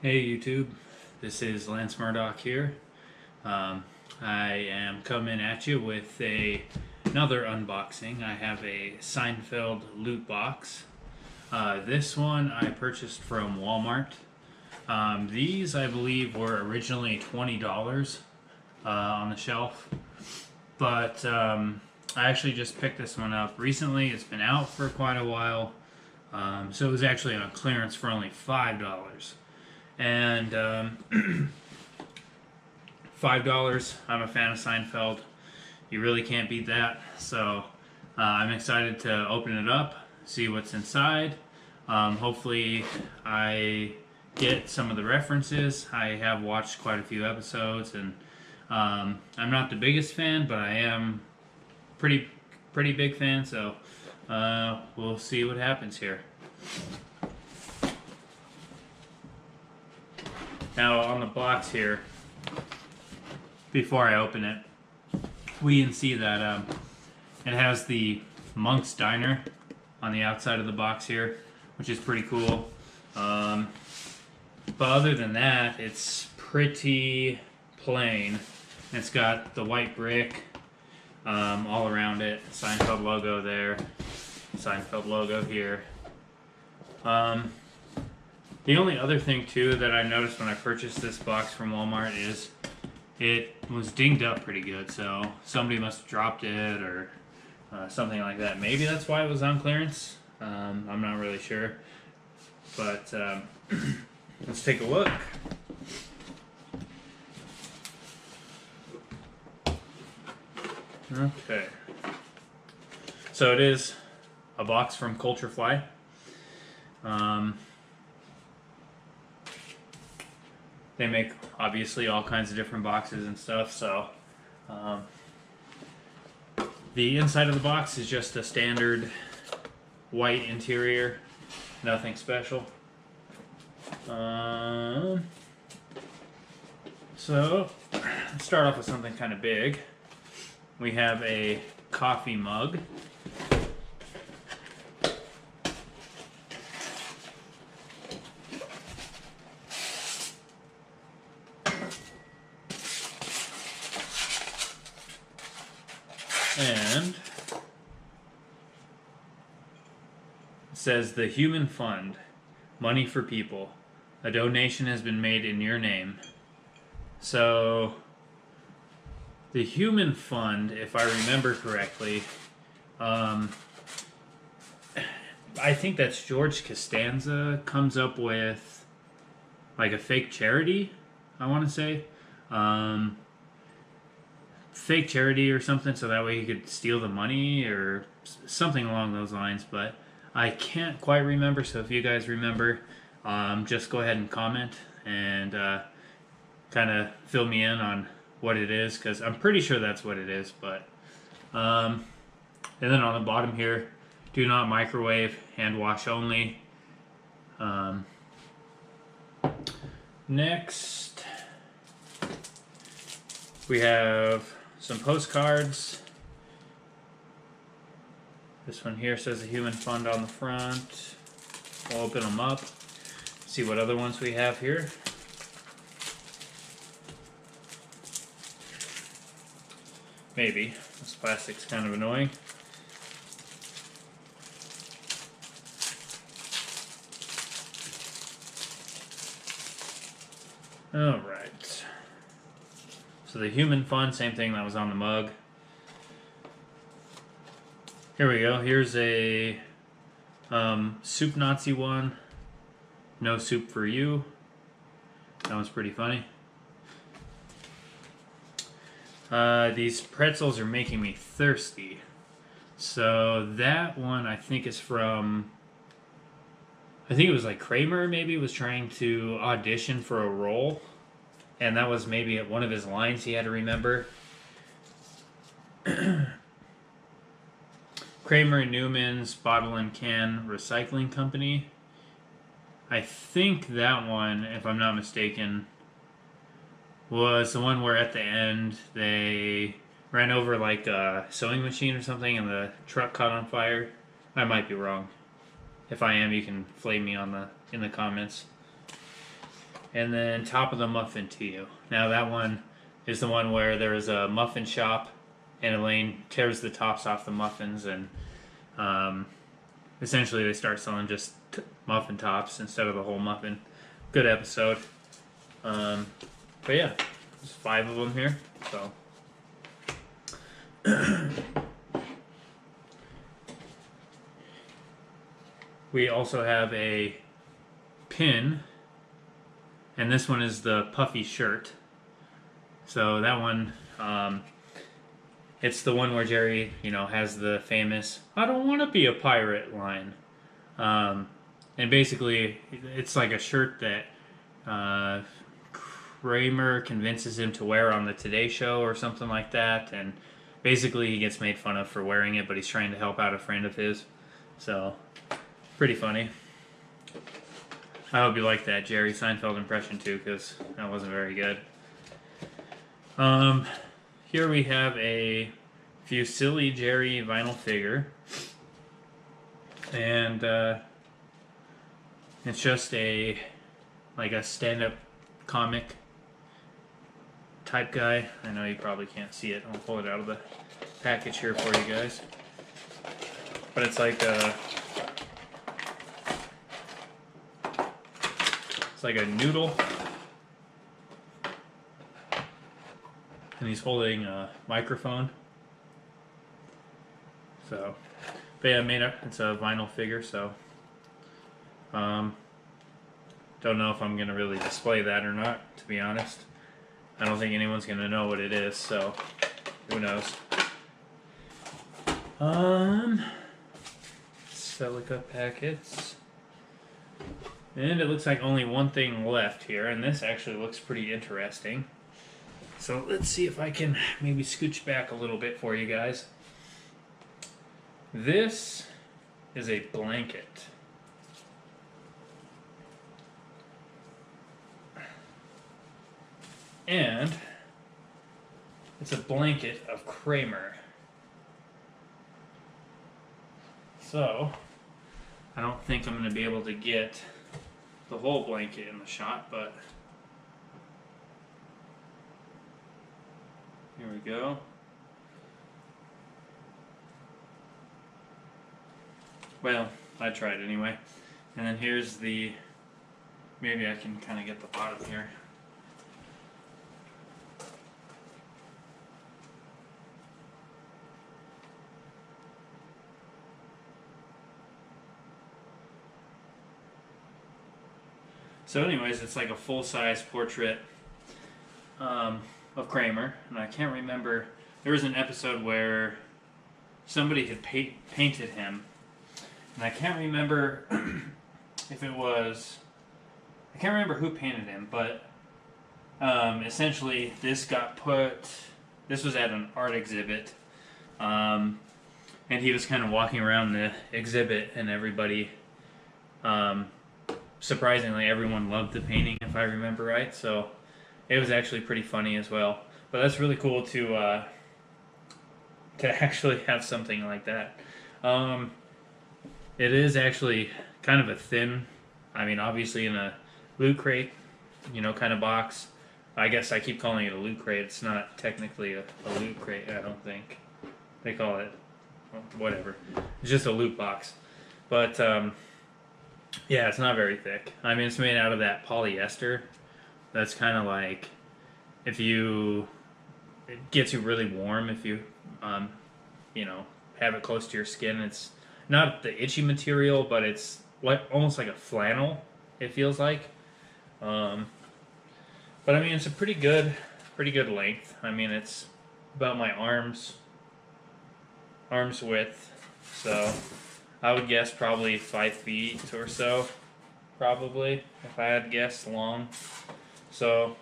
Hey YouTube, this is Lance Murdoch here. I am coming at you with another unboxing. I have a Seinfeld Loot Box. This one I purchased from Walmart. These I believe were originally $20 on the shelf, but I actually just picked this one up recently. It's been out for quite a while, so it was actually on clearance for only $5. And $5. I'm a fan of Seinfeld. You really can't beat that. So I'm excited to open it up, see what's inside. Hopefully, I get some of the references. I have watched quite a few episodes, and I'm not the biggest fan, but I am pretty big fan. So we'll see what happens here. Now on the box here, before I open it, we can see that it has the Monk's Diner on the outside of the box here, which is pretty cool. But other than that, it's pretty plain. It's got the white brick all around it, Seinfeld logo there, Seinfeld logo here. The only other thing too that I noticed when I purchased this box from Walmart is it was dinged up pretty good, so somebody must have dropped it or something like that. Maybe that's why it was on clearance. I'm not really sure, but let's take a look. Okay, so it is a box from Culture Fly. They make, obviously, all kinds of different boxes and stuff, so the inside of the box is just a standard white interior, nothing special. So, let's start off with something kind of big. We have a coffee mug. And it says the Human Fund, money for people. A donation has been made in your name. So the Human Fund, if I remember correctly, I think that's George Costanza comes up with like a fake charity, I want to say. Fake charity or something, so that way he could steal the money or something along those lines, but I can't quite remember. So if you guys remember, just go ahead and comment and kind of fill me in on what it is, because I'm pretty sure that's what it is. But and then on the bottom here, do not microwave, hand wash only. Next we have some postcards. This one here says the Human Fund on the front. We'll open them up, see what other ones we have here. Maybe. This plastic's kind of annoying. Alright. So the Human Fund, same thing that was on the mug. Here we go. Here's a Soup Nazi one. No soup for you. That one's pretty funny. These pretzels are making me thirsty. So that one I think is from, I think it was like Kramer maybe was trying to audition for a role. And that was maybe one of his lines he had to remember. Kramer and Newman's Bottle and Can Recycling Company. I think that one, if I'm not mistaken, was the one where at the end they ran over like a sewing machine or something and the truck caught on fire. I might be wrong. If I am, you can flame me on in the comments. and then Top of the Muffin to You. Now that one is the one where there is a muffin shop, and Elaine tears the tops off the muffins, and essentially they start selling just muffin tops instead of the whole muffin. Good episode. But yeah, there's 5 of them here, so. We also have a pin, and this one is the puffy shirt. So that one, it's the one where Jerry, has the famous "I don't want to be a pirate" line. And basically, it's like a shirt that Kramer convinces him to wear on the Today Show or something like that. And basically, he gets made fun of for wearing it, but he's trying to help out a friend of his. So, pretty funny. I hope you like that Jerry Seinfeld impression too, because that wasn't very good. Here we have a Fusilli Jerry vinyl figure, and it's just like a stand-up comic type guy. I know you probably can't see it. I'll pull it out of the package here for you guys. But it's like a noodle, and he's holding a microphone. So, but yeah, it's a vinyl figure, so don't know if I'm gonna really display that or not, to be honest. I don't think anyone's gonna know what it is, so who knows. Silica packets. And it looks like only one thing left here, and this actually looks pretty interesting. So let's see if I can maybe scooch back a little bit for you guys. This is a blanket. And it's a blanket of Kramer. So I don't think I'm going to be able to get the whole blanket in the shot, but here we go. Well, I tried anyway. And then here's maybe I can kind of get the bottom here. So anyways, it's like a full-size portrait of Kramer, and I can't remember, there was an episode where somebody had painted him, and I can't remember if it was, I can't remember who painted him, but essentially this was at an art exhibit, and he was kind of walking around the exhibit, and everybody, surprisingly, everyone loved the painting, if I remember right. So it was actually pretty funny as well. But that's really cool to actually have something like that. It is actually kind of a thin, obviously in a loot crate, kind of box. I guess I keep calling it a loot crate. It's not technically a loot crate, I don't think. They call it, whatever. It's just a loot box. But, yeah, it's not very thick. It's made out of that polyester. That's kind of like, it gets you really warm if you, have it close to your skin. It's not the itchy material, but it's almost like a flannel, it feels like. But it's a pretty good length. It's about my arm's width, so I would guess probably 5 feet or so, probably, if I had to guess, long. So,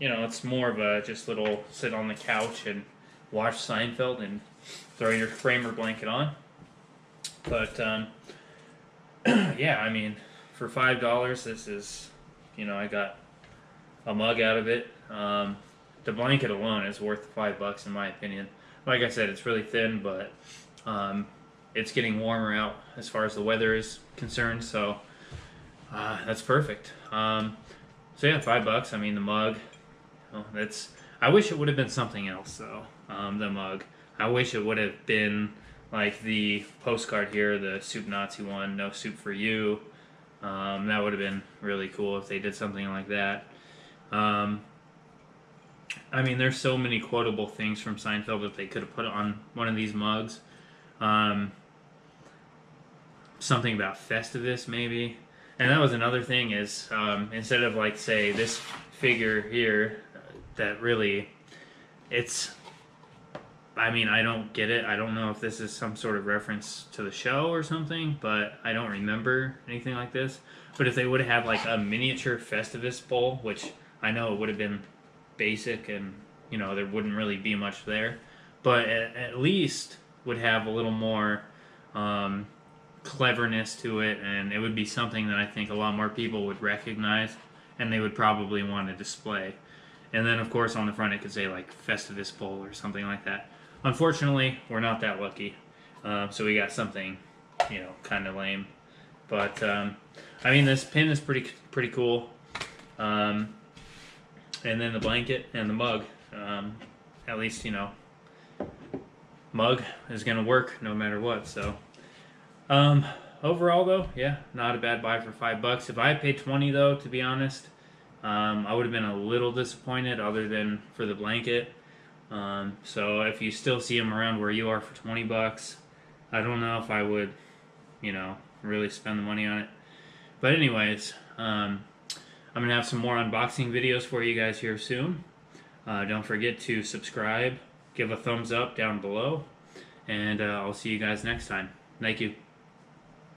it's more of a just little sit on the couch and watch Seinfeld and throw your Kramer blanket on. But, yeah, for $5, this is, I got a mug out of it. The blanket alone is worth $5 in my opinion. Like I said, it's really thin, but it's getting warmer out as far as the weather is concerned, so that's perfect. So yeah, $5. I mean, the mug. Oh, that's. I wish it would have been something else though. The mug. I wish it would have been like the postcard here, the Soup Nazi one, no soup for you. That would have been really cool if they did something like that. I mean, there's so many quotable things from Seinfeld that they could have put on one of these mugs. Um, Something about Festivus, maybe. And that was another thing is instead of like say this figure here, that really, it's. I mean, I don't get it. I don't know if this is some sort of reference to the show or something, but I don't remember anything like this. But if they would have had like a miniature Festivus bowl, which I know it would have been basic and, you know, there wouldn't really be much there, but at least would have a little more cleverness to it, and it would be something that I think a lot more people would recognize and they would probably want to display. And then, of course, on the front it could say like Festivus Bowl or something like that. Unfortunately, we're not that lucky, so we got something, you know, kind of lame. But I mean, this pin is pretty cool. And then the blanket and the mug. At least, you know, mug is gonna work no matter what. So overall, though, yeah, not a bad buy for $5. If I had paid 20 though, to be honest, I would have been a little disappointed, other than for the blanket. So if you still see them around where you are for $20, I don't know if I would, you know, really spend the money on it. But anyways, I'm going to have some more unboxing videos for you guys here soon. Don't forget to subscribe, give a thumbs up down below, and I'll see you guys next time. Thank you.